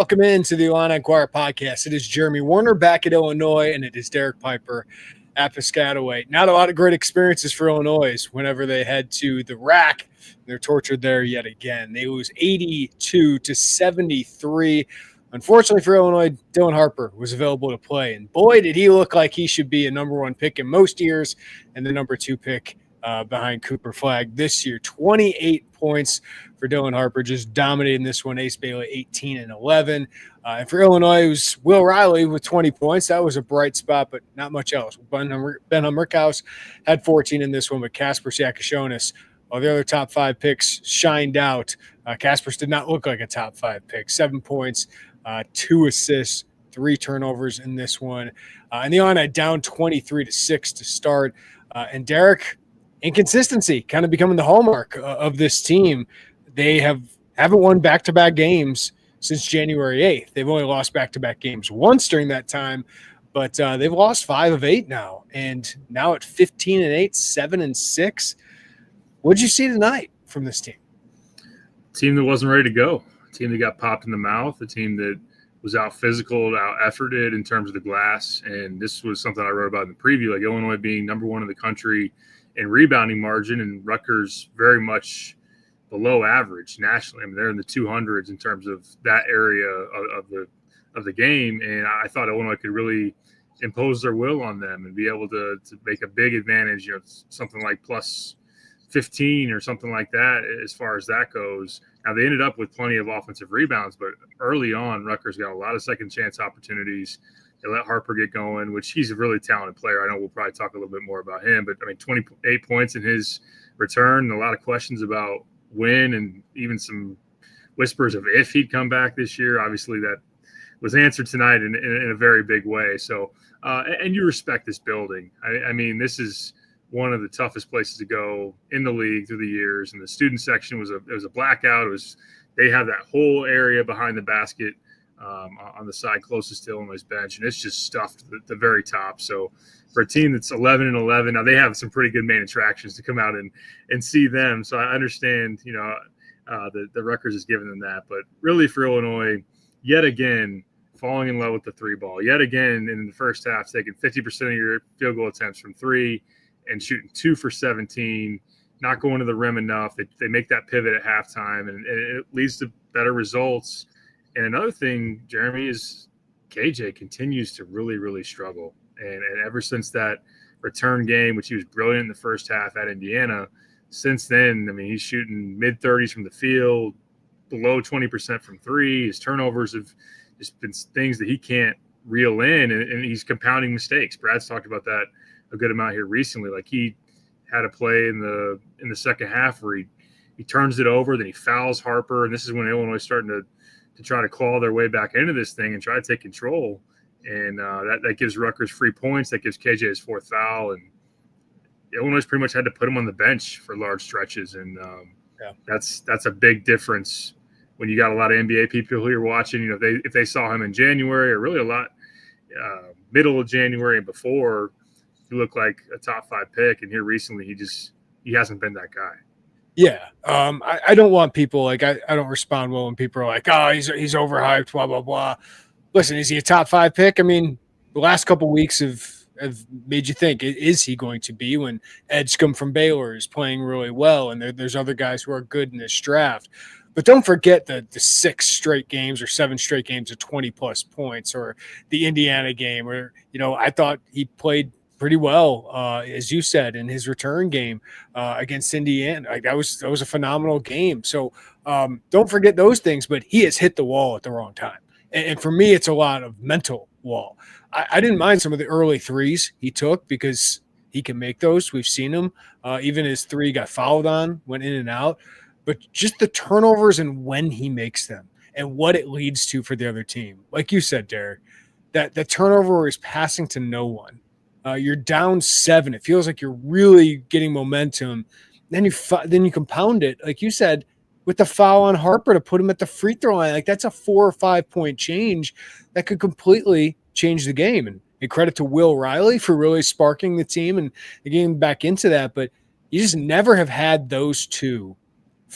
welcome into the Illini Inquirer podcast. It is Jeremy Werner back at Illinois, and it is Derek Piper at Piscataway. Not a lot of great experiences for Illinois whenever they head to the RAC. They're tortured there yet again. They lose 82-73. Unfortunately for Illinois, Dylan Harper was available to play, and boy, did he look like he should be a number one pick in most years and the number two pick behind Cooper Flagg this year. 28 points for Dylan Harper, just dominating this one. Ace Bailey 18 and 11. And for Illinois, it was Will Riley with 20 points. That was a bright spot, but not much else. Ben Hummerkaus had 14 in this one, but Kasparas Jakucionis, all the other top five picks, shined out. Kasparas did not look like a top five pick. 7 points, 2 assists, 3 turnovers in this one. And the Illini down 23-6 to start. And Derek, inconsistency kind of becoming the hallmark of this team. They haven't won back-to-back games since January 8th. They've only lost back-to-back games once during that time, but they've lost 5 of 8 now, and now at 15-8, 7-6. What'd you see tonight from this team? Team that wasn't ready to go. A team that got popped in the mouth. A team that was out physical, out efforted in terms of the glass. And this was something I wrote about in the preview, like Illinois being number one in the country in rebounding margin, and Rutgers very much below average nationally. I mean, they're in the 200s in terms of that area of the game. And I thought Illinois could really impose their will on them and be able to make a big advantage, something like plus 15 or something like that as far as that goes. Now, they ended up with plenty of offensive rebounds, but early on, Rutgers got a lot of second chance opportunities. They let Harper get going, which he's a really talented player. I know we'll probably talk a little bit more about him, but I mean, 28 points in his return, and a lot of questions about when, and even some whispers of if he'd come back this year. Obviously, that was answered tonight in a very big way. So, and you respect this building. I mean, this is one of the toughest places to go in the league through the years. And the student section was a blackout. They have that whole area behind the basket on the side closest to Illinois' bench, and it's just stuffed at the very top. So for a team that's 11-11, now they have some pretty good main attractions to come out and see them. So I understand, the Rutgers is giving them that. But really for Illinois, yet again, falling in love with the three ball. Yet again, in the first half, taking 50% of your field goal attempts from three and shooting 2 for 17, not going to the rim enough. They make that pivot at halftime, and it leads to better results. And another thing, Jeremy, is KJ continues to really, really struggle. And ever since that return game, which he was brilliant in the first half at Indiana, since then, I mean, he's shooting mid-30s from the field, below 20% from three. His turnovers have just been things that he can't reel in, and he's compounding mistakes. Brad's talked about that a good amount here recently. Like, he had a play in the second half where he turns it over, then he fouls Harper, and this is when Illinois is starting to try to claw their way back into this thing and try to take control. And that gives Rutgers free points. That gives KJ his 4th foul. And Illinois pretty much had to put him on the bench for large stretches. And that's a big difference when you got a lot of NBA people who you're watching. If they saw him in January, or really a lot middle of January and before, he looked like a top 5 pick. And here recently, he hasn't been that guy. Yeah. I don't want people like I don't respond well when people are like, oh, he's overhyped, blah, blah, blah. Listen, is he a top 5 pick? I mean, the last couple of weeks have made you think, is he going to be, when Edgecombe from Baylor is playing really well, and there's other guys who are good in this draft. But don't forget the 6 straight games or 7 straight games of 20-plus points, or the Indiana game where, I thought he played pretty well, as you said, in his return game against Indiana. Like, that was a phenomenal game. So don't forget those things, but he has hit the wall at the wrong time. And for me, it's a lot of mental wall. I didn't mind some of the early threes he took because he can make those. We've seen him. Even his 3 got fouled on, went in and out. But just the turnovers and when he makes them and what it leads to for the other team. Like you said, Derek, that the turnover is passing to no one. You're down 7. It feels like you're really getting momentum. Then you compound it, like you said, with the foul on Harper to put him at the free throw line. Like, that's a 4 or 5 point change that could completely change the game. And credit to Will Riley for really sparking the team and getting back into that. But you just never have had those two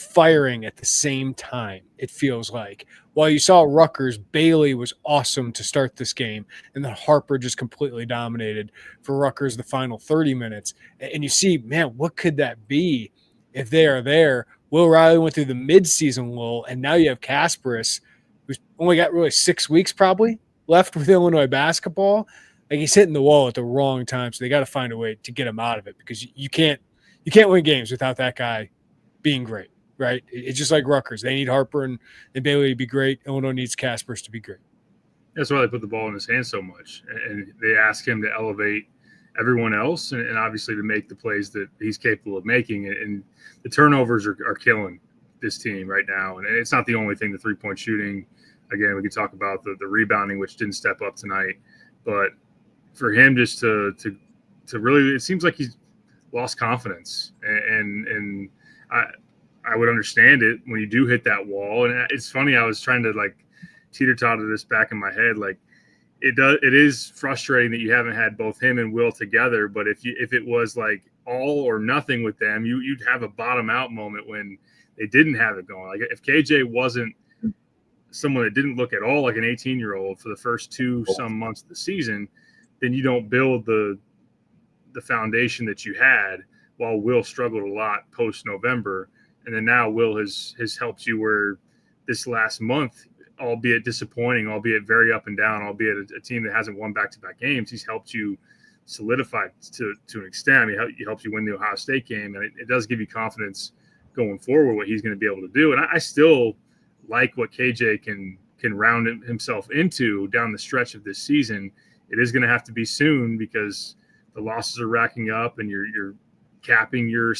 firing at the same time, it feels like. While you saw Rutgers, Bailey was awesome to start this game, and then Harper just completely dominated for Rutgers the final 30 minutes. And you see, man, what could that be if they are there? Will Riley went through the midseason lull, and now you have Kasparas, who's only got really 6 weeks probably left with Illinois basketball. Like, he's hitting the wall at the wrong time, so they got to find a way to get him out of it, because you can't win games without that guy being great, right? It's just like Rutgers. They need Harper and Bailey to be great. Illinois needs Kasparas to be great. That's why they put the ball in his hands so much, and they ask him to elevate everyone else, and obviously to make the plays that he's capable of making. And the turnovers are killing this team right now. And it's not the only thing. The 3-point shooting, again, we could talk about the rebounding, which didn't step up tonight. But for him just to really, it seems like he's lost confidence. And I would understand it when you do hit that wall. And it's funny, I was trying to like teeter-totter this back in my head. Like, it is frustrating that you haven't had both him and Will together. But if it was like all or nothing with them, you'd have a bottom out moment when they didn't have it going. Like, if KJ wasn't someone that didn't look at all like an 18-year-old for the first some months of the season, then you don't build the foundation that you had, while Will struggled a lot post-November. And then now Will has helped you where this last month, albeit disappointing, albeit very up and down, albeit a team that hasn't won back-to-back games, he's helped you solidify to an extent. I mean, he helps you win the Ohio State game, and it does give you confidence going forward what he's going to be able to do. And I still like what KJ can round himself into down the stretch of this season. It is going to have to be soon, because the losses are racking up, and you're capping your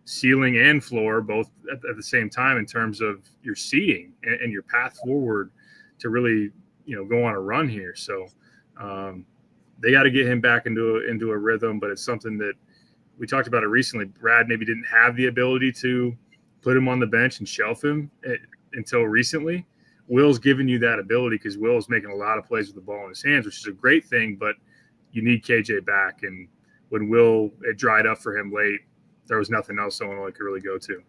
ceiling and floor both at the same time in terms of your seeding and your path forward to really, go on a run here. So they got to get him back into a rhythm, but it's something that we talked about it recently. Brad maybe didn't have the ability to put him on the bench and shelf him until recently. Will's given you that ability, because Will's making a lot of plays with the ball in his hands, which is a great thing, but you need KJ back. And when it dried up for him late, there was nothing else Illinois could really go to.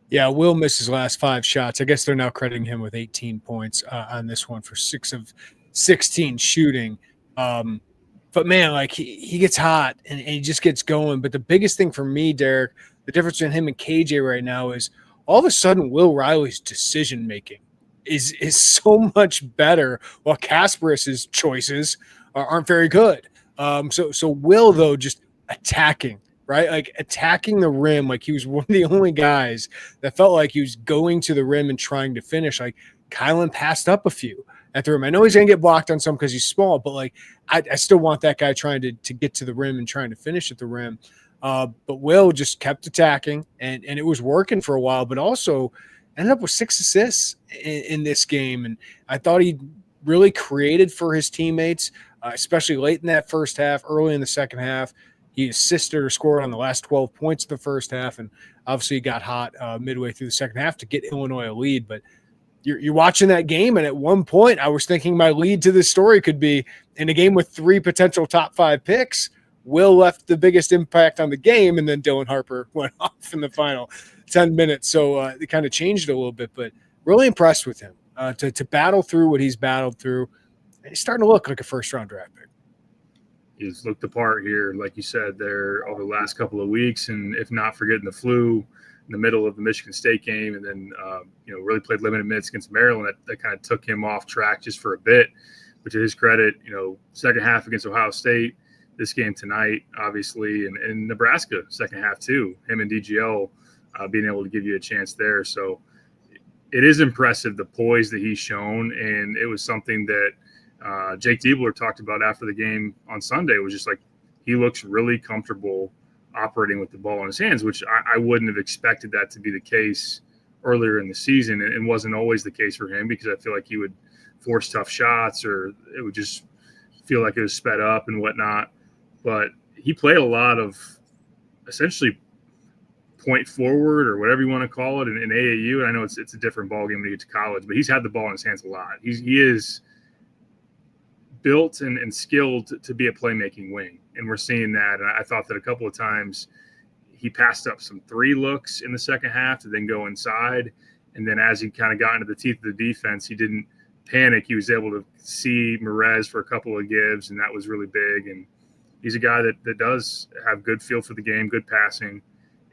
Yeah, Will missed his last 5 shots. I guess they're now crediting him with 18 points on this one for 6 of 16 shooting. But, man, like, he gets hot and he just gets going. But the biggest thing for me, Derek, the difference between him and KJ right now is all of a sudden Will Riley's decision-making is so much better, while Kasparas's choices aren't very good. So Will, though, just attacking. Right? Like, attacking the rim. Like, he was one of the only guys that felt like he was going to the rim and trying to finish. Like, Kylan passed up a few at the rim. I know he's going to get blocked on some because he's small, but, like, I still want that guy trying to get to the rim and trying to finish at the rim. But Will just kept attacking, and it was working for a while, but also ended up with 6 assists in this game. And I thought he really created for his teammates, especially late in that first half, early in the second half. He assisted or scored on the last 12 points of the first half, and obviously he got hot midway through the second half to get Illinois a lead. But you're watching that game, and at one point I was thinking my lead to this story could be, in a game with 3 potential top 5 picks, Will left the biggest impact on the game, and then Dylan Harper went off in the final 10 minutes. So it kind of changed a little bit, but really impressed with him to battle through what he's battled through. And he's starting to look like a first-round draft pick. He's looked the part here, like you said, there over the last couple of weeks, and if not forgetting the flu in the middle of the Michigan State game, and then really played limited minutes against Maryland. That kind of took him off track just for a bit. But to his credit, second half against Ohio State, this game tonight, obviously, and Nebraska second half too. Him and DGL being able to give you a chance there. So it is impressive, the poise that he's shown, and it was something that Jake Diebler talked about after the game on Sunday. It was just like, he looks really comfortable operating with the ball in his hands, which I wouldn't have expected that to be the case earlier in the season, and wasn't always the case for him, because I feel like he would force tough shots, or it would just feel like it was sped up and whatnot. But he played a lot of essentially point forward, or whatever you want to call it, in AAU. And I know it's a different ballgame when you get to college, but he's had the ball in his hands a lot. He is built and skilled to be a playmaking wing, and we're seeing that. And I thought that a couple of times he passed up some 3 looks in the second half to then go inside. And then as he kind of got into the teeth of the defense, he didn't panic. He was able to see Merez for a couple of gives, and that was really big. And he's a guy that does have good feel for the game, good passing,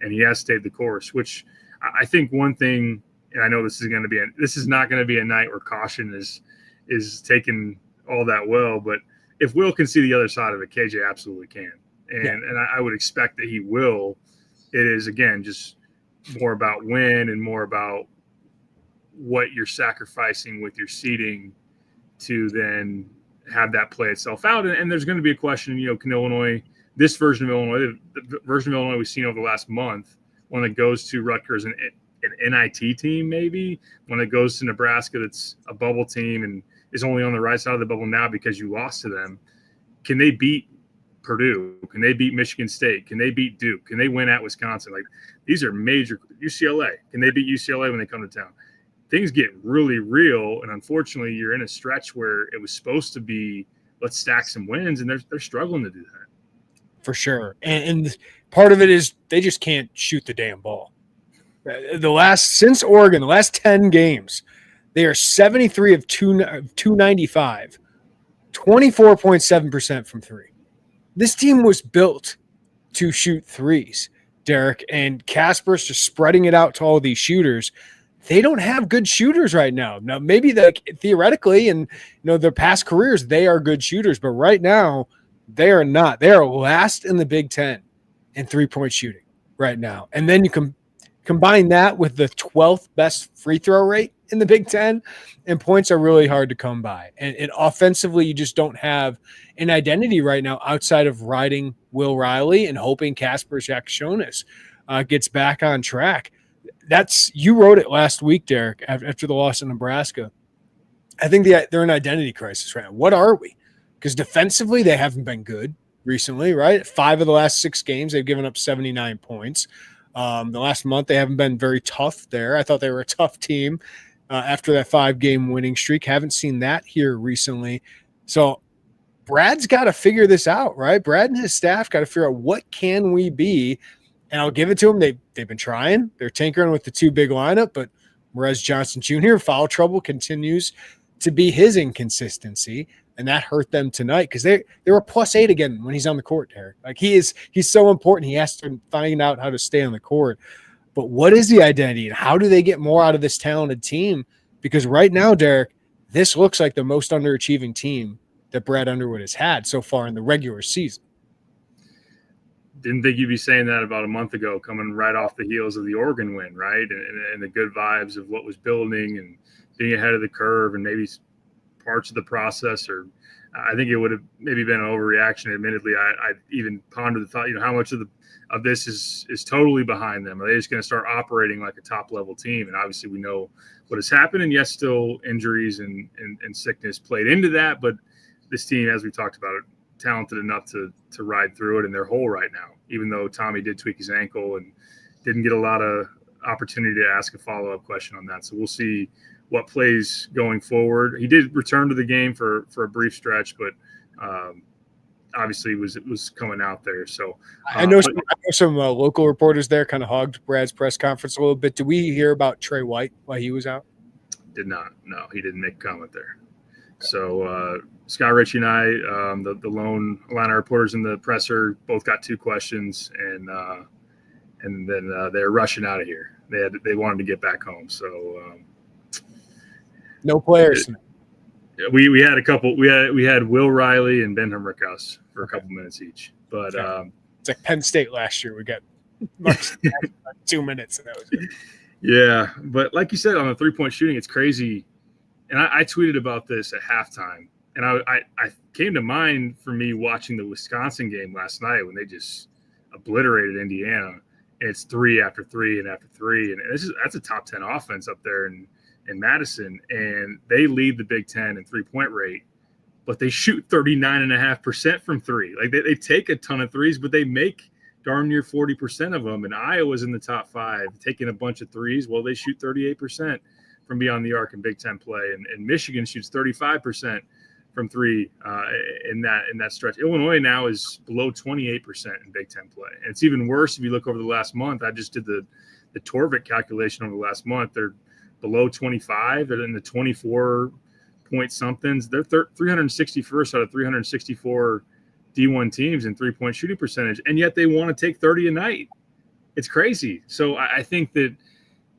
and he has stayed the course, which I think one thing, and I know this is not going to be a night where caution is taken all that well, but if Will can see the other side of it, KJ absolutely can. And I would expect that he will. It is, again, just more about when and more about what you're sacrificing with your seeding to then have that play itself out. And there's going to be a question, can Illinois, this version of Illinois, the version of Illinois we've seen over the last month, one that goes to Rutgers, an NIT team maybe, one that goes to Nebraska that's a bubble team and is only on the right side of the bubble now because you lost to them. Can they beat Purdue? Can they beat Michigan State? Can they beat Duke? Can they win at Wisconsin? Like, these are major. UCLA. Can they beat UCLA when they come to town? Things get really real, and unfortunately, you're in a stretch where it was supposed to be, let's stack some wins, and they're struggling to do that. For sure. And part of it is they just can't shoot the damn ball. Since Oregon, the last 10 games, they are 73 of 295, 24.7% from three. This team was built to shoot threes, Derek, and Kasparas just spreading it out to all these shooters. They don't have good shooters right now. Now, maybe theoretically and their past careers, they are good shooters, but right now they are not. They are last in the Big Ten in three-point shooting right now. And then you can combine that with the 12th best free throw rate in the Big Ten, and points are really hard to come by. And offensively, you just don't have an identity right now outside of riding Will Riley and hoping Kasparas Jakucionis gets back on track. You wrote it last week, Derek, after the loss in Nebraska. I think they're in an identity crisis right now. What are we? Because defensively, they haven't been good recently, right? 5 of the last 6 games, they've given up 79 points. The last month, they haven't been very tough there. I thought they were a tough team after that 5-game winning streak. Haven't seen that here recently. So Brad's got to figure this out, right? Brad and his staff got to figure out what can we be. And I'll give it to them. They've been trying. They're tinkering with the 2 big lineup, but Merez Johnson Jr., foul trouble continues to be his inconsistency, and that hurt them tonight because they were +8 again when he's on the court, Derek. Like he's so important. He has to find out how to stay on the court. But what is the identity, and how do they get more out of this talented team? Because right now, Derek, this looks like the most underachieving team that Brad Underwood has had so far in the regular season. Didn't think you'd be saying that about a month ago, coming right off the heels of the Oregon win, right? And the good vibes of what was building and being ahead of the curve, and maybe parts of the process, or I think it would have maybe been an overreaction. Admittedly, I even pondered the thought, how much of this is totally behind them? Are they just going to start operating like a top level team? And obviously we know what has happened, and yes, still injuries and sickness played into that, but this team, as we talked about, it, talented enough to ride through it, and they're whole right now, even though Tommy did tweak his ankle and didn't get a lot of opportunity to ask a follow-up question on that. So we'll see what plays going forward. He did return to the game for a brief stretch, but obviously it was coming out there. So I know some local reporters there kind of hogged Brad's press conference a little bit. Did we hear about Trey White while he was out? Did not. No, he didn't make a comment there. So Scott Ritchie and I, the lone Illini reporters in the presser, both got 2 questions, and then they're rushing out of here. They wanted to get back home. So no players. We had a couple. We had Will Riley and Ben Rickhouse for a couple minutes each. But it's like Penn State last year. We got 2 minutes, and that was it. Yeah, but like you said, on the 3-point shooting, it's crazy. And I tweeted about this at halftime, and I came to mind for me watching the Wisconsin game last night when they just obliterated Indiana. And it's 3 after 3 and after 3, and that's a top 10 offense up there in Madison, and they lead the Big Ten in 3-point rate, but they shoot 39.5% from 3. Like they take a ton of threes, but they make darn near 40% of them. And Iowa's in the top 5, taking a bunch of threes. Well, they shoot 38% from beyond the arc in Big Ten play, and Michigan shoots 35% from three in that stretch. Illinois now is below 28% in Big Ten play, and it's even worse if you look over the last month. I just did the Torvik calculation over the last month. They're below 25, and in the 24 point somethings. They're 361st out of 364 D1 teams in 3-point shooting percentage, and yet they want to take 30 a night. It's crazy. So I think that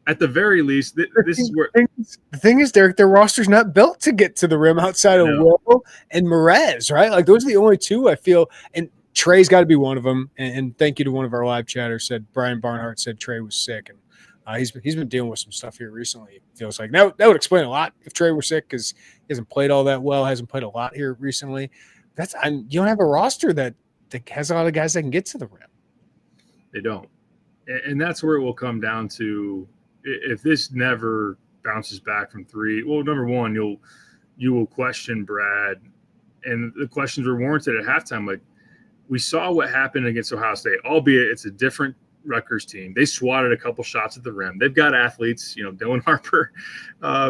at the very least, this is where the thing is, Derek, their roster's not built to get to the rim outside of Will and Merez, right? Like those are the only two I feel, and Trey's got to be one of them. And thank you to one of our live chatters said Brian Barnhart said Trey was sick, and he's been dealing with some stuff here recently. It feels like that would explain a lot if Trey were sick because he hasn't played all that well, hasn't played a lot here recently. You don't have a roster that has a lot of guys that can get to the rim. They don't, and that's where it will come down to. If this never bounces back from three, well, number one, you will question Brad, and the questions were warranted at halftime. Like we saw what happened against Ohio State, albeit it's a different Rutgers team. They swatted a couple shots at the rim. They've got athletes, Dylan Harper,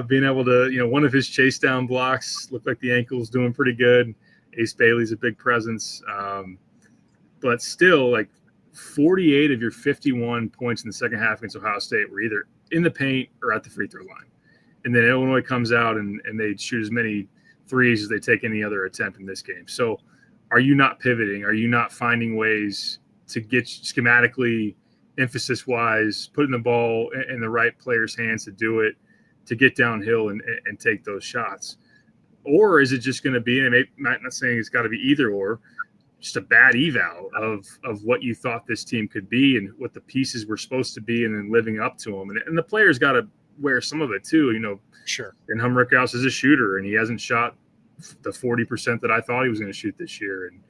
being able to, one of his chase down blocks looked like the ankle's doing pretty good. Ace Bailey's a big presence, but still, like 48 of your 51 points in the second half against Ohio State were either in the paint or at the free throw line. And then Illinois comes out and they shoot as many threes as they take any other attempt in this game. So are you not pivoting? Are you not finding ways to get schematically, emphasis-wise, putting the ball in the right player's hands to do it, to get downhill and take those shots? Or is it just going to be, and I'm not saying it's got to be either or, just a bad eval of what you thought this team could be and what the pieces were supposed to be and then living up to them. And the players got to wear some of it too, Sure. And Humrickhouse is a shooter and he hasn't shot the 40% that I thought he was going to shoot this year. And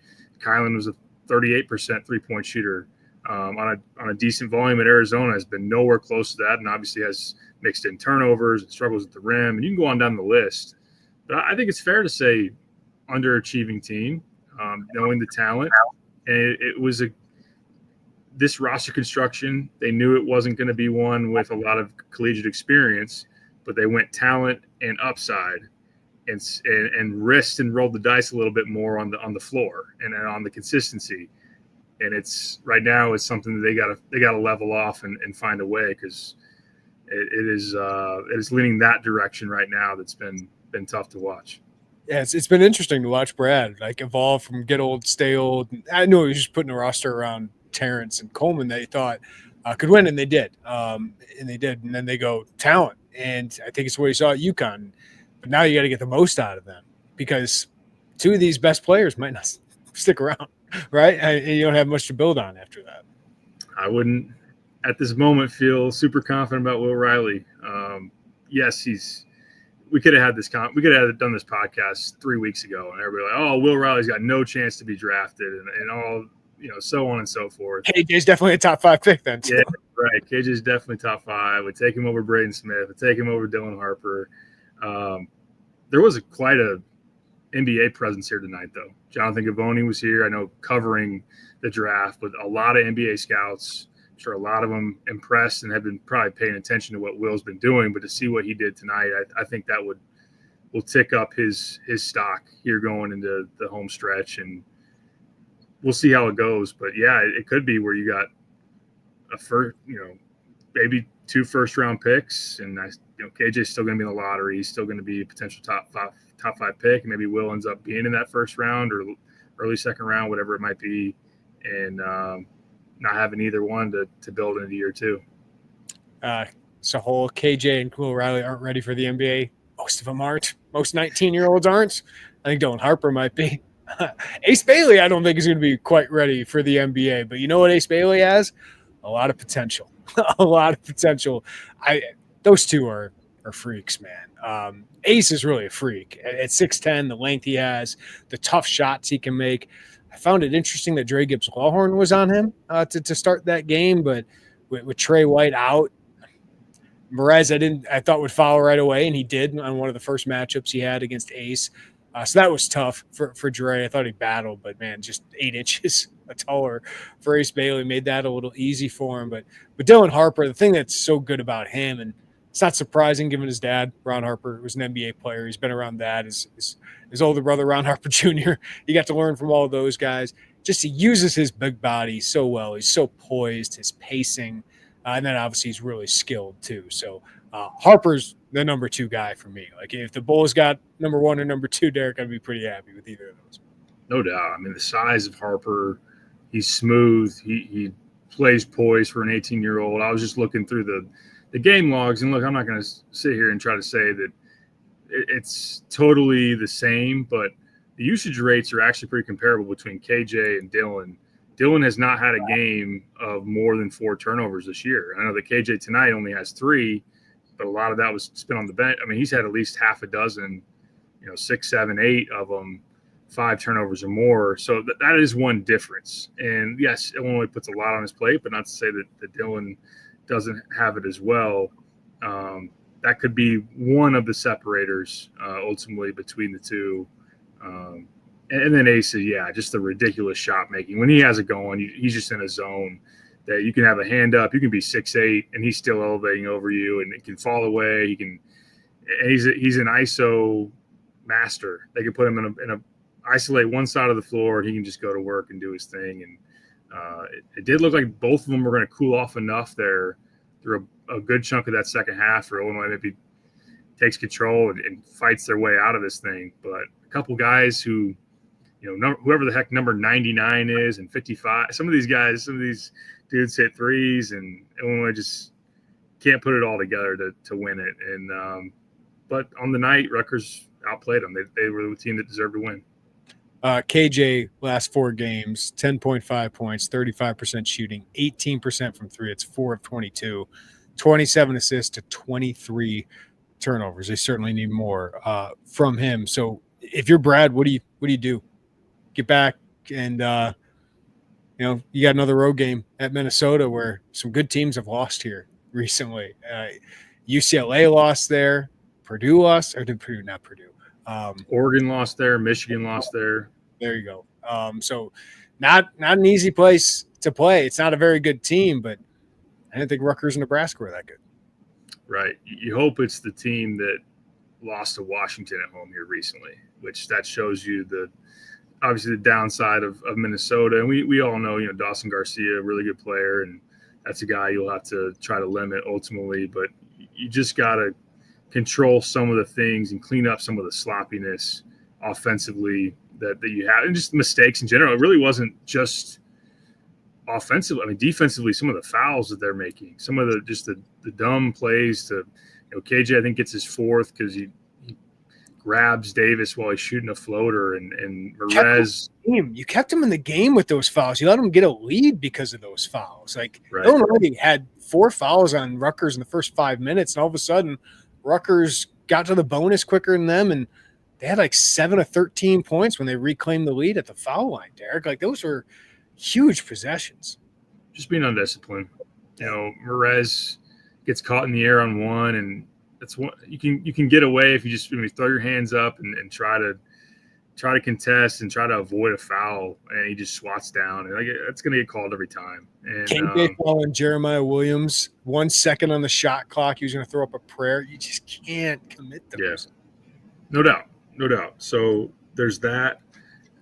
Kylan was a 38% 3-point shooter on a decent volume at Arizona, has been nowhere close to that. And obviously has mixed in turnovers and struggles at the rim. And you can go on down the list, but I think it's fair to say underachieving team. Knowing the talent, and it was this roster construction. They knew it wasn't going to be one with a lot of collegiate experience, but they went talent and upside, and risked and rolled the dice a little bit more on the floor and on the consistency. And it's right now it's something that they got to level off and find a way because it is leaning that direction right now. That's been tough to watch. Yeah, it's been interesting to watch Brad evolve from get old, stay old. I knew he was just putting a roster around Terrence and Coleman that he thought could win, and they did. And then they go talent, and I think it's what he saw at UConn. But now you got to get the most out of them because two of these best players might not stick around, right? And you don't have much to build on after that. I wouldn't, at this moment, feel super confident about Will Riley. Yes, we could have done this podcast 3 weeks ago, and everybody like, oh, Will Riley's got no chance to be drafted, and all so on and so forth. KJ's definitely a top 5 pick then. Too. Yeah, right. KJ's definitely top 5. Would take him over Braden Smith. Would take him over Dylan Harper. There was quite a NBA presence here tonight, though. Jonathan Gavoni was here. I know covering the draft, but a lot of NBA scouts. I'm sure a lot of them impressed and have been probably paying attention to what Will's been doing, but to see what he did tonight, I think that will tick up his stock here going into the home stretch, and we'll see how it goes. But yeah, it could be where you got a first, maybe 2 first-round picks, and KJ's still going to be in the lottery. He's still going to be a potential top five pick, and maybe Will ends up being in that first round or early second round, whatever it might be, and not having either one to build into year 2. So whole KJ and Will Riley aren't ready for the NBA. Most of them aren't. Most 19-year-olds aren't. I think Dylan Harper might be. Ace Bailey, I don't think is going to be quite ready for the NBA. But you know what Ace Bailey has? A lot of potential. A lot of potential. Those two are freaks, man. Ace is really a freak. At 6'10", the length he has, the tough shots he can make. I found it interesting that Dre Gibbs-Lawhorn was on him to start that game, but with Trey White out, Merez I thought would foul right away, and he did on one of the first matchups he had against Ace. So that was tough for Dre. I thought he battled, but man, just 8 inches taller for Ace Bailey made that a little easy for him. But Dylan Harper, the thing that's so good about him, and It's not surprising given his dad, Ron Harper, was an NBA player. He's been around that. His older brother, Ron Harper Jr., he got to learn from all of those guys. Just he uses his big body so well. He's so poised, his pacing, and then obviously he's really skilled too. So Harper's the number 2 guy for me. Like if the Bulls got number 1 or number 2, Derek, I'd be pretty happy with either of those. No doubt. I mean, the size of Harper, he's smooth. He plays poised for an 18-year-old. I was just looking through the game logs, and look, I'm not going to sit here and try to say that it's totally the same, but the usage rates are actually pretty comparable between KJ and Dylan. Dylan has not had a game of more than 4 turnovers this year. I know that KJ tonight only has 3, but a lot of that was spent on the bench. I mean, he's had at least half a dozen, 6, 7, 8 of them, 5 turnovers or more. So that is one difference. And yes, Illinois puts a lot on his plate, but not to say that Dylan doesn't have it as well. That could be one of the separators ultimately between the two. And then Ace, just the ridiculous shot making. When he has it going, he's just in a zone that you can have a hand up. You can be 6'8", and he's still elevating over you, and it can fall away. He can. And he's an ISO master. They can put him in a isolate one side of the floor, and he can just go to work and do his thing. And it did look like both of them were going to cool off enough there through a good chunk of that second half for Illinois maybe takes control and fights their way out of this thing. But a couple guys who, whoever the heck number 99 is and 55, some of these dudes hit threes, and Illinois just can't put it all together to win it. And but on the night, Rutgers outplayed them. They were the team that deserved to win. KJ last 4 games, 10.5 points, 35% shooting, 18% from 3. It's 4 of 22, 27 assists to 23 turnovers. They certainly need more from him. So if you're Brad, what do you do? Get back and you got another road game at Minnesota where some good teams have lost here recently. UCLA lost there, Purdue lost, or did Purdue not Purdue? Oregon lost there, Michigan lost there. There you go. So not an easy place to play. It's not a very good team, but I didn't think Rutgers and Nebraska were that good. Right. You hope it's the team that lost to Washington at home here recently, which that shows you obviously the downside of Minnesota. And we all know, Dawson Garcia, a really good player, and that's a guy you'll have to try to limit ultimately. But you just got to control some of the things and clean up some of the sloppiness offensively that you have, and just mistakes in general. It really wasn't just offensively. I mean, defensively, some of the fouls that they're making, some of the dumb plays to, KJ, I think, gets his 4th because he grabs Davis while he's shooting a floater, and Perez. You kept him in the game with those fouls. You let him get a lead because of those fouls. Like, right. Illinois had 4 fouls on Rutgers in the first 5 minutes, and all of a sudden Rutgers got to the bonus quicker than them, and they had like 7 of 13 points when they reclaimed the lead at the foul line, Derek. Like, those were huge possessions. Just being undisciplined. Perez gets caught in the air on one, and that's one you can get away if you just throw your hands up and try to contest and try to avoid a foul, and he just swats down, and it's going to get called every time. And KJ foul and Jeremiah Williams, 1 second on the shot clock, he was going to throw up a prayer. You just can't commit those. Yeah. No doubt. So there's that.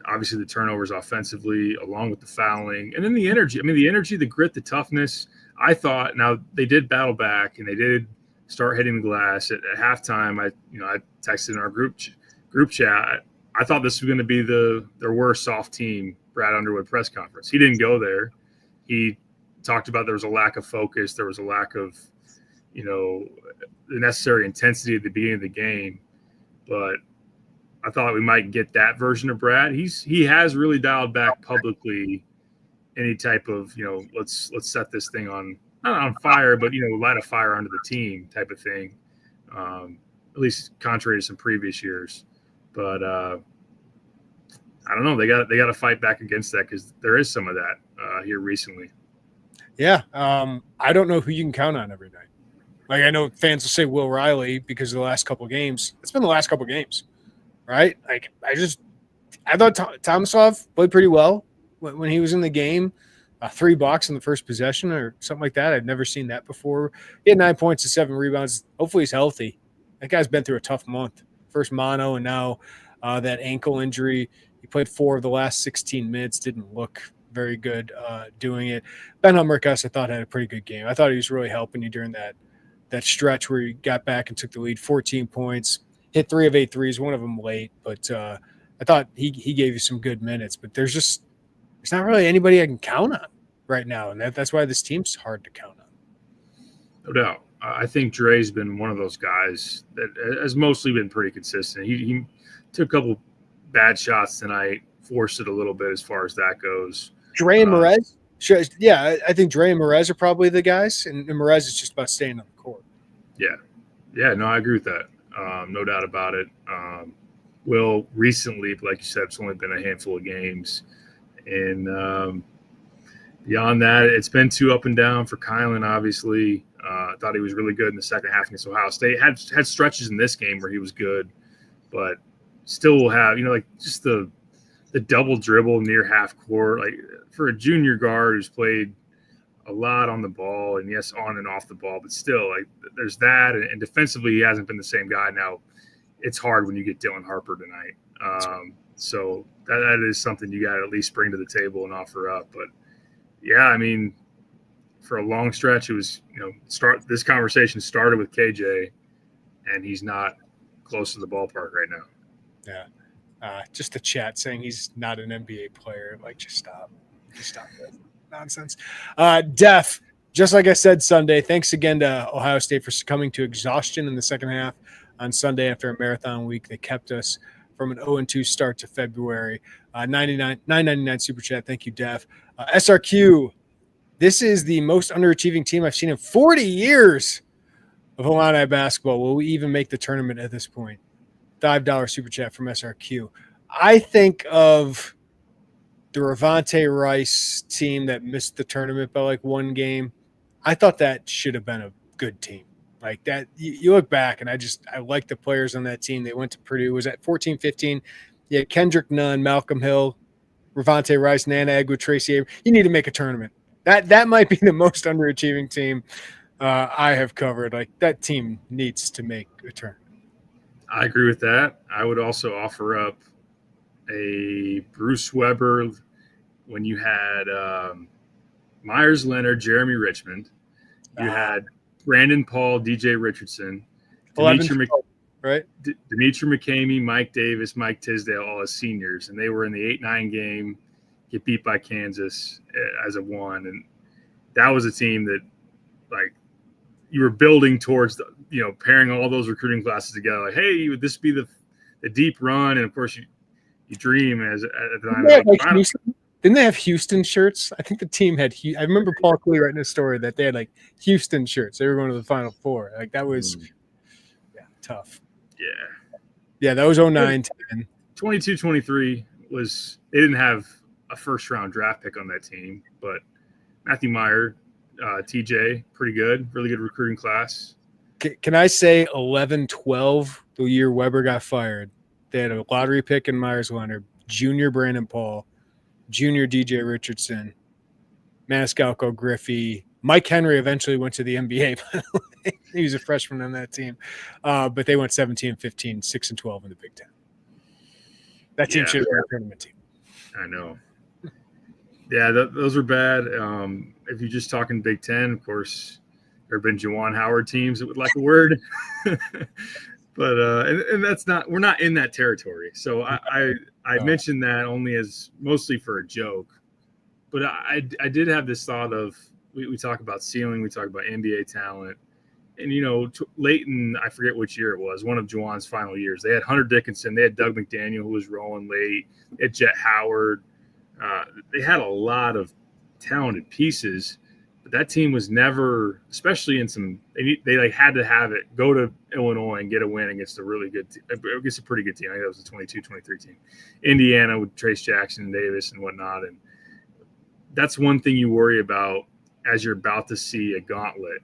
Obviously, the turnovers offensively, along with the fouling, and then the energy. I mean, the energy, the grit, the toughness. I thought, now they did battle back and they did start hitting the glass at halftime. I texted in our group chat. I thought this was going to be their worst soft team Brad Underwood press conference. He didn't go there. He talked about there was a lack of focus. There was a lack of, the necessary intensity at the beginning of the game. But I thought we might get that version of Brad. He has really dialed back publicly any type of, let's set this thing on, not on fire, but, light a fire under the team type of thing. At least contrary to some previous years. But I don't know. They got to fight back against that because there is some of that here recently. Yeah. I don't know who you can count on every night. Like, I know fans will say Will Riley because of the last couple of games. It's been the last couple of games, right? Like, I thought Tomasov played pretty well when he was in the game. $3 in the first possession or something like that. I've never seen that before. He had 9 points and 7 rebounds. Hopefully he's healthy. That guy's been through a tough month. First mono and now that ankle injury. He played 4 of the last 16 minutes. Didn't look very good doing it. Ben Hummerkus, I thought, had a pretty good game. I thought he was really helping you during that stretch where he got back and took the lead. 14 points, hit 3 of 8 threes, one of them late. But I thought he gave you some good minutes. But there's not really anybody I can count on right now, and that's why this team's hard to count on. No doubt. I think Dre's been one of those guys that has mostly been pretty consistent. He took a couple bad shots tonight, forced it a little bit as far as that goes. Dre and Merez? Yeah, I think Dre and Merez are probably the guys, and Merez is just about staying on the court. Yeah, no, I agree with that. No doubt about it. Will recently, like you said, it's only been a handful of games. And beyond that, it's been 2 up and down for Kylan, obviously. I thought he was really good in the second half against Ohio State. Had stretches in this game where he was good, but still will have, like just the double dribble near half court. Like for a junior guard who's played a lot on the ball and yes, on and off the ball, but still like there's that. And defensively, he hasn't been the same guy. Now it's hard when you get Dylan Harper tonight. So that is something you got to at least bring to the table and offer up. But yeah, I mean, for a long stretch, it was, this conversation started with KJ, and he's not close to the ballpark right now. Yeah. Just a chat saying he's not an NBA player. Like, just stop that nonsense. Def, just like I said Sunday, thanks again to Ohio State for succumbing to exhaustion in the second half on Sunday after a marathon week. They kept us from an 0-2 start to February. $9.99 super chat. Thank you, Def. SRQ, this is the most underachieving team I've seen in 40 years of Illini basketball. Will we even make the tournament at this point? $5 super chat from SRQ. I think of the Ravante Rice team that missed the tournament by like one game. I thought that should have been a good team. Like that, you look back, and I like the players on that team. They went to Purdue. Was at 14-15. You had Kendrick Nunn, Malcolm Hill, Ravante Rice, Nana Egwu, Tracy Abrams. You need to make a tournament. That might be the most underachieving team I have covered. Like that team needs to make a tournament. I agree with that. I would also offer up a Bruce Weber when you had Myers Leonard, Jeremy Richmond. You had Brandon Paul, DJ Richardson, Dimitri McCamey, Mike Davis, Mike Tisdale, all as seniors. And they were in the 8-9 game, get beat by Kansas as a 1. And that was a team that, like, you were building towards, pairing all those recruiting classes together. Like, hey, would this be the deep run? And, of course, you dream at the time. Didn't they have Houston shirts? I think the team had – I remember Paul Cooley writing a story that they had, like, Houston shirts. They were going to the Final Four. Like, that was tough. Yeah, that was 09-10. 22-23 was – they didn't have a first-round draft pick on that team, but Matthew Meyer, TJ, pretty good, really good recruiting class. Can I say 11-12, the year Weber got fired? They had a lottery pick in Myers Leonard, junior Brandon Paul, junior DJ Richardson, Maniscalco Griffey. Mike Henry eventually went to the NBA. He was a freshman on that team. But they went 17-15, 6-12 in the Big Ten. That team should have been a tournament team. I know. Yeah, those are bad. If you're just talking Big Ten, of course, there have been Juwan Howard teams that would like a word. But and that's not – we're not in that territory. So I mentioned that only as mostly for a joke. But I did have this thought of we talk about ceiling, we talk about NBA talent. And, late in – I forget which year it was, one of Juwan's final years. They had Hunter Dickinson. They had Doug McDaniel, who was rolling late. They had Jet Howard. They had a lot of talented pieces. But that team was never, especially in some, they like had to have it, go to Illinois and get a win against a really good, against a pretty good team. I think that was a 22-23 team. Indiana with Trace Jackson, Davis, and whatnot. And that's one thing you worry about as you're about to see a gauntlet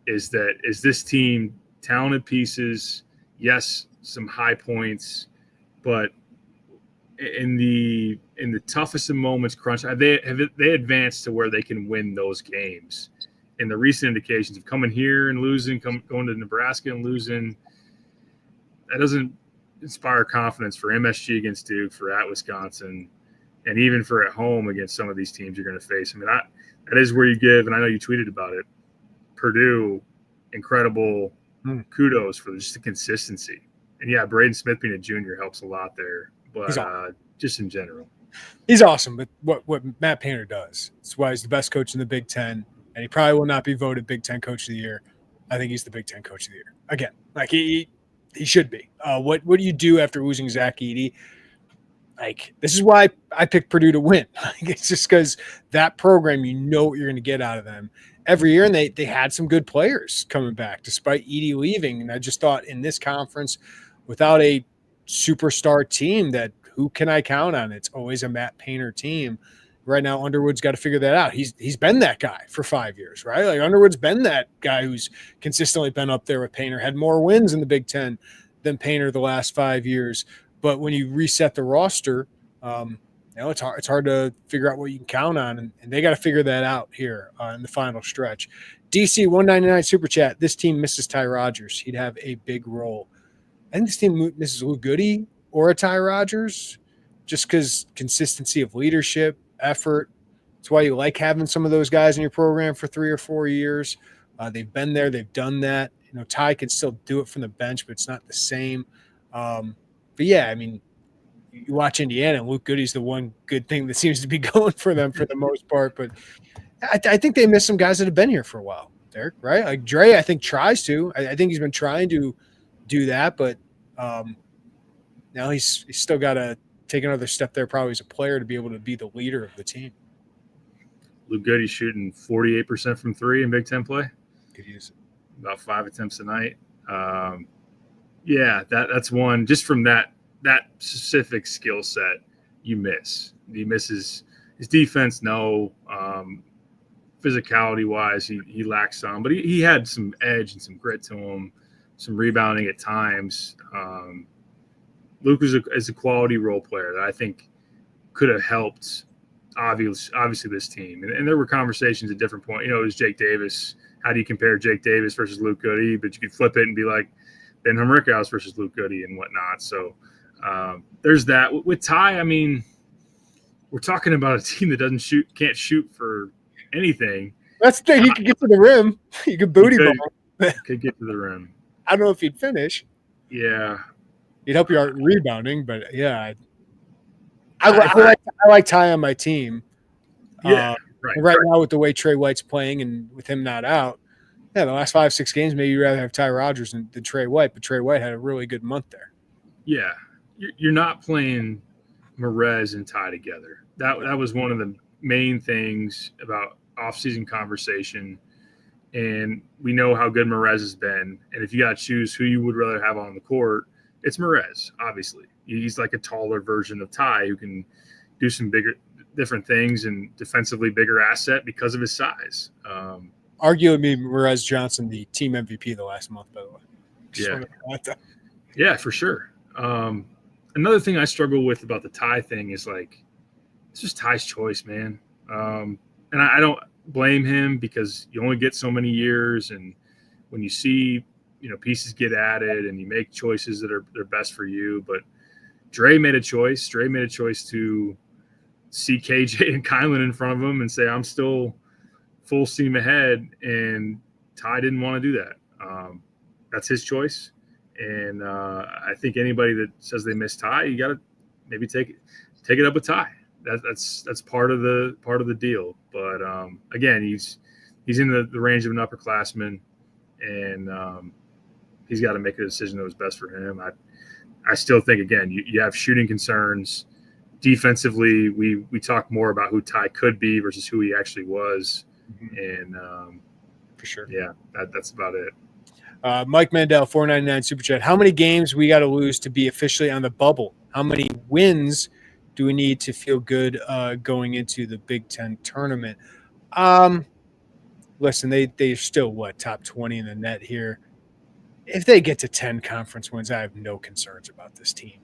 is this team talented pieces, yes, some high points, but in the toughest of moments, crunch, they advanced to where they can win those games. And the recent indications of coming here and losing, going to Nebraska and losing, that doesn't inspire confidence for MSG against Duke, for at Wisconsin, and even for at home against some of these teams you're going to face. I mean, that is where you give, and I know you tweeted about it, Purdue, incredible kudos for just the consistency. And yeah, Braden Smith being a junior helps a lot there, but just in general. He's awesome, but what Matt Painter does, that's why he's the best coach in the Big Ten, and he probably will not be voted Big Ten Coach of the Year. I think he's the Big Ten Coach of the Year. Again, like he should be. What do you do after losing Zach Edey? Like, this is why I picked Purdue to win. It's just because that program, you know what you're going to get out of them every year, and they had some good players coming back despite Edey leaving. And I just thought in this conference, without a superstar team, that who can I count on? It's always a Matt Painter team. Right now, Underwood's got to figure that out. He's been that guy for 5 years, right? Like, Underwood's been that guy who's consistently been up there with Painter, had more wins in the Big Ten than Painter the last 5 years. But when you reset the roster, it's hard to figure out what you can count on, and they got to figure that out here in the final stretch. DC 199 Super Chat. This team misses Ty Rodgers. He'd have a big role. I think this team misses Lou Goody or a Ty Rodgers, just because consistency of leadership, effort. That's why you like having some of those guys in your program for 3 or 4 years. They've been there, they've done that. Ty can still do it from the bench, but it's not the same. But yeah, I mean, you watch Indiana, and Luke Goody's the one good thing that seems to be going for them for the most part. But I think they miss some guys that have been here for a while, Derek, right? Like Dre, I think tries to. I think he's been trying to do that, but now he's still got to take another step there probably as a player to be able to be the leader of the team. Luke Goody's shooting 48% from three in Big Ten play. Could use it. About 5 attempts a night. Yeah, that's one. Just from that specific skill set, you miss. He misses his defense. No, physicality wise, he lacks some, but he had some edge and some grit to him, some rebounding at times. Luke is a quality role player that I think could have helped. Obviously this team, and there were conversations at different points. It was Jake Davis. How do you compare Jake Davis versus Luke Goody? But you could flip it and be like Ben Humrickhouse versus Luke Goody and whatnot. So there's that. With Ty, I mean, we're talking about a team that can't shoot for anything. That's the thing. He could get to the rim. He could booty ball. Could get to the rim. I don't know if he'd finish. Yeah. He'd help you out rebounding, but yeah. I like Ty on my team. Yeah. Right now, with the way Trey White's playing and with him not out, the last 5-6 games, maybe you'd rather have Ty Rodgers than Trey White, but Trey White had a really good month there. Yeah. You're not playing Merez and Ty together. That was one of the main things about offseason conversation, and we know how good Merez has been. And if you got to choose who you would rather have on the court, it's Merez, obviously. He's like a taller version of Ty who can do some different things and defensively bigger asset because of his size. Arguably, Merez Johnson, the team MVP the last month, by the way. Yeah, for sure. Another thing I struggle with about the Ty thing is it's just Ty's choice, man. And I don't blame him because you only get so many years, and when you see pieces get added and you make choices that are best for you. But Dre made a choice. Dre made a choice to see KJ and Kylan in front of him and say, I'm still full steam ahead. And Ty didn't want to do that. That's his choice. And I think anybody that says they miss Ty, you got to maybe take it up with Ty. That's part of the deal. But again, he's in the range of an upperclassman, and he's got to make a decision that was best for him. I still think, again, you have shooting concerns. Defensively, we talk more about who Ty could be versus who he actually was. Mm-hmm. And for sure. Yeah, that's about it. Mike Mandel, $4.99 Super Chat. How many games we got to lose to be officially on the bubble? How many wins do we need to feel good going into the Big Ten tournament? Listen, they're still, top 20 in the net here. If they get to 10 conference wins, I have no concerns about this team.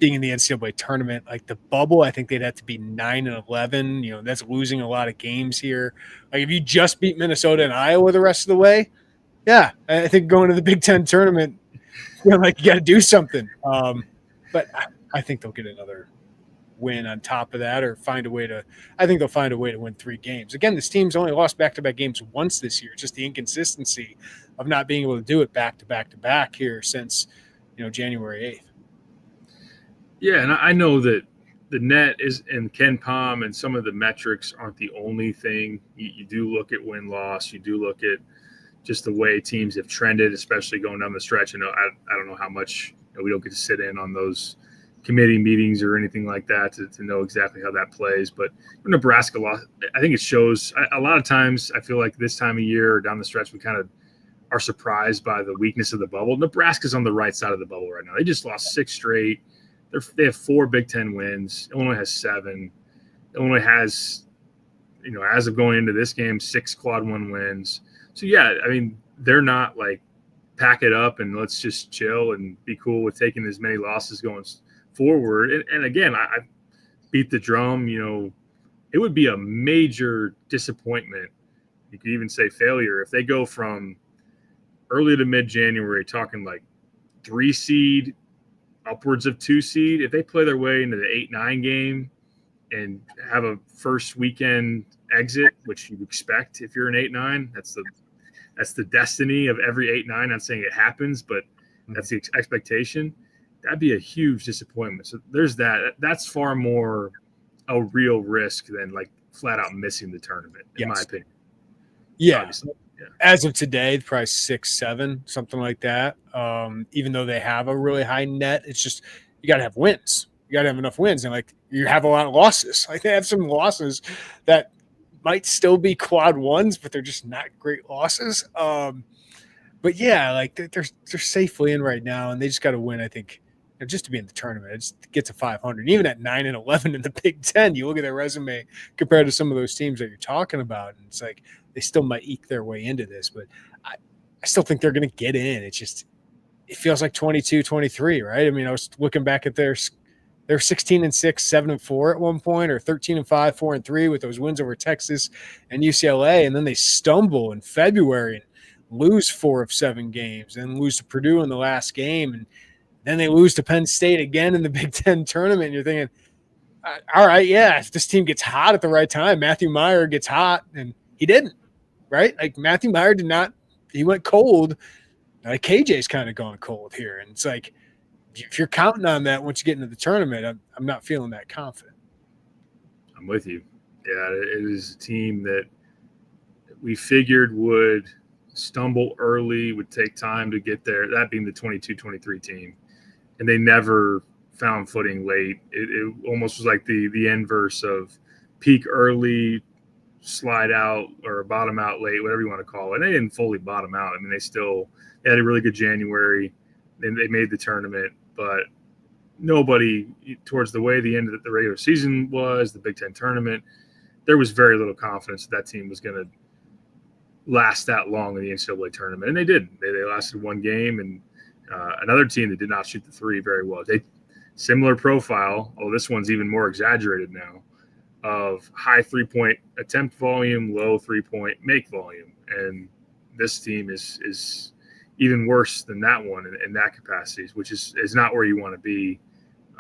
being in the NCAA tournament, like the bubble, I think they'd have to be 9-11. That's losing a lot of games here. Like if you just beat Minnesota and Iowa the rest of the way, yeah, I think going to the Big Ten tournament, like you got to do something. But I think they'll get another win on top of that, or find a way to. I think they'll find a way to win 3 games. Again, this team's only lost back-to-back games once this year. Just the inconsistency of not being able to do it back-to-back here since January 8th. Yeah, and I know that the net is and Ken Palm and some of the metrics aren't the only thing. You do look at win-loss. You do look at just the way teams have trended, especially going down the stretch. I don't know how much we don't get to sit in on those committee meetings or anything like that to know exactly how that plays. But Nebraska lost. I think it shows a lot of times. I feel like this time of year or down the stretch, we kind of are surprised by the weakness of the bubble. Nebraska's on the right side of the bubble right now. They just lost 6 straight. They have 4 Big Ten wins. Illinois has 7. Illinois has, as of going into this game, 6 quad 1 wins. So, yeah, I mean, they're not like pack it up and let's just chill and be cool with taking as many losses going forward. And again, I beat the drum. It would be a major disappointment. You could even say failure if they go from early to mid-January talking like 3 seed, upwards of 2 seed. If they play their way into the 8-9 game and have a first weekend exit, which you expect if you're an 8-9, that's the destiny of every 8-9. Not saying it happens, but that's the expectation. That'd be a huge disappointment. So there's that. That's far more a real risk than like flat out missing the tournament, in my opinion. Yeah. Obviously. Yeah. As of today, probably 6-7, something like that. Even though they have a really high net, it's just you got to have wins. You got to have enough wins, and like you have a lot of losses. Like they have some losses that might still be quad 1s, but they're just not great losses. But yeah, like they're safely in right now, and they just got to win. I think just to be in the tournament, it just get to 500. Even at 9-11 in the Big Ten, you look at their resume compared to some of those teams that you're talking about, and it's like they still might eke their way into this. But I still think they're going to get in. It feels like 22-23, right? I mean, I was looking back at they're 16-6, 7-4 at one point, or 13-5, 4-3 with those wins over Texas and UCLA, and then they stumble in February and lose 4 of 7 games, and lose to Purdue in the last game, and then they lose to Penn State again in the Big Ten tournament. And you're thinking, all right, yeah, if this team gets hot at the right time, Matthew Meyer gets hot, and he didn't, right? Like Matthew Meyer did not. He went cold. Like KJ's kind of gone cold here, and it's like if you're counting on that once you get into the tournament, I'm not feeling that confident. I'm with you. Yeah, it is a team that we figured would stumble early, would take time to get there, that being the 22-23 team. And they never found footing late. It almost was like the inverse of peak early, slide out, or bottom out late, whatever you want to call it. And they didn't fully bottom out. I mean, they had a really good January. Then they made the tournament, but nobody, towards the way the end of the regular season was, the Big Ten tournament, there was very little confidence that team was going to last that long in the NCAA tournament. And they did. They lasted 1 game, and another team that did not shoot the 3 very well. Similar profile, although this one's even more exaggerated now, of high 3-point attempt volume, low 3-point make volume. And this team is even worse than that one in that capacity, which is not where you want to be.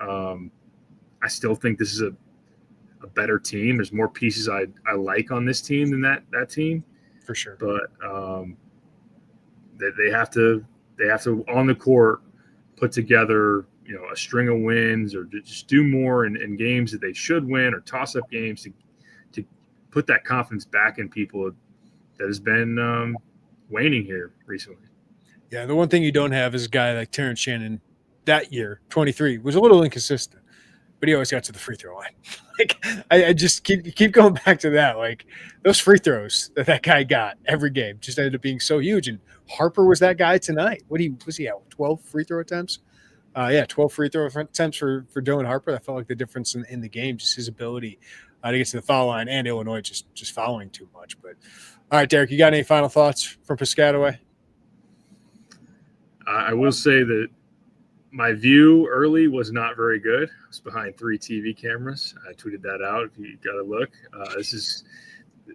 I still think this is a better team. There's more pieces I like on this team than that team. For sure. But they have to on the court put together a string of wins, or just do more in games that they should win, or toss up games to put that confidence back in people that has been waning here recently. Yeah, the one thing you don't have is a guy like Terrence Shannon that year, 23, was a little inconsistent, but he always got to the free throw line. Like I just keep going back to that. Like those free throws that guy got every game just ended up being so huge. And Harper was that guy tonight. Was he at 12 free throw attempts? 12 free throw attempts for Dylan Harper. That felt like the difference in the game, just his ability to get to the foul line, and Illinois just fouling too much. But all right, Derek, you got any final thoughts from Piscataway? I will say that My view early was not very good. I was behind 3 TV cameras. I tweeted that out if you got to look.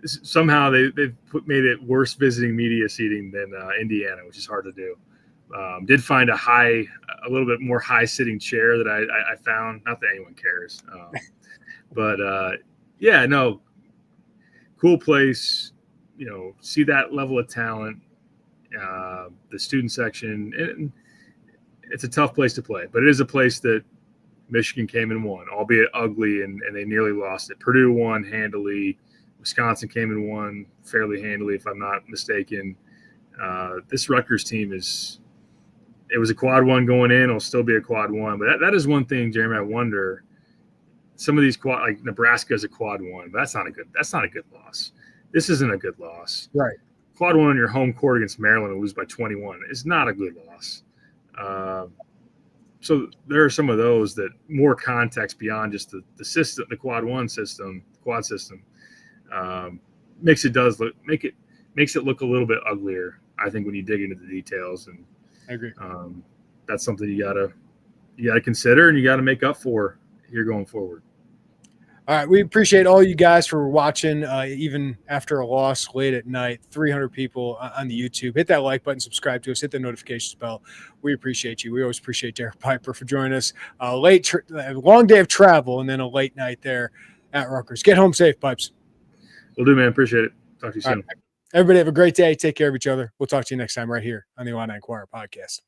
Somehow they've made it worse visiting media seating than Indiana, which is hard to do. Did find a little bit more high sitting chair that I found. Not that anyone cares, but cool place. See that level of talent. The student section, and it's a tough place to play, but it is a place that Michigan came and won, albeit ugly, and they nearly lost it. Purdue won handily. Wisconsin came and won fairly handily, if I'm not mistaken. This Rutgers team it was a quad one going in. It'll still be a quad one, but that is one thing, Jeremy. I wonder, some of these like Nebraska is a quad one, but that's not a good loss. This isn't a good loss. Right. Quad one on your home court against Maryland and lose by 21 is not a good loss. So there are some of those that more context beyond just the system, the quad system, makes it look a little bit uglier, I think, when you dig into the details. And I agree. That's something you gotta consider and you gotta make up for here going forward. All right, we appreciate all you guys for watching, even after a loss late at night. 300 people on the YouTube. Hit that like button, subscribe to us, hit the notifications bell. We appreciate you. We always appreciate Derek Piper for joining us. Long day of travel and then a late night there at Rutgers. Get home safe, Pipes. Will do, man. Appreciate it. Talk to you soon. Right. Everybody have a great day. Take care of each other. We'll talk to you next time right here on the Illini Inquirer podcast.